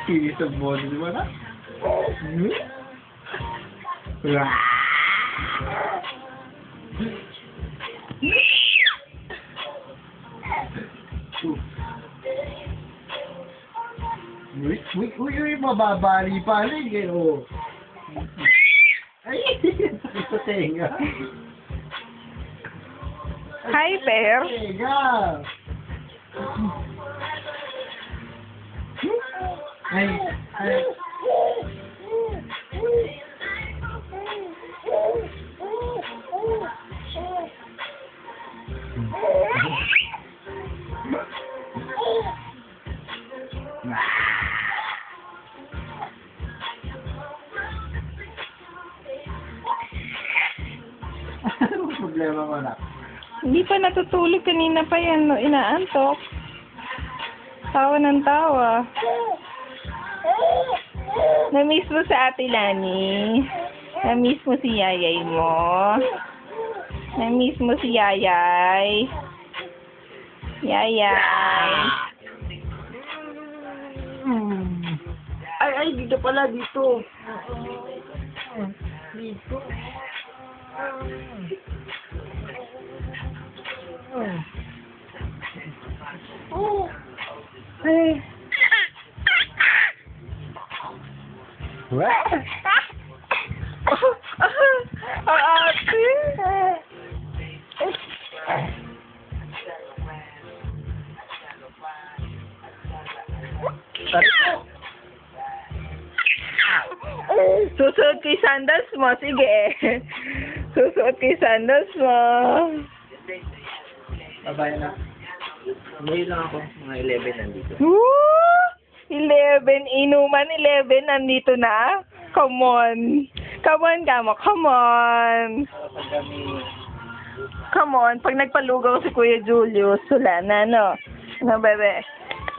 Isang bono di ba na? Uy, mababali pa rin eh, oh. Ay, sakit sa tenga. Hi, Bear. Tenga. Ay. Anong problema mo na? Hindi pa natutulog. Kanina pa yan. Inaantok. Tawa ng tawa. Na-miss mo sa Ate Lani. Na-miss mo si Yayay mo. Na-miss mo si Yayay. Yayay. Ay, dito pala, dito. Dito. Ay. What? Ate. Susuot ko yung sandals mo. Sige. Susuot ko yung sandals mo. Babayan na. Ngayon lang ako, mga 11 nandito. Woo! 11. Inuman 11. Nandito na. Come on. Come on, Gamo. Come on. Pag kami... Come on. Pag nagpalugaw si Kuya Julius, wala na, no? Ano, bebe?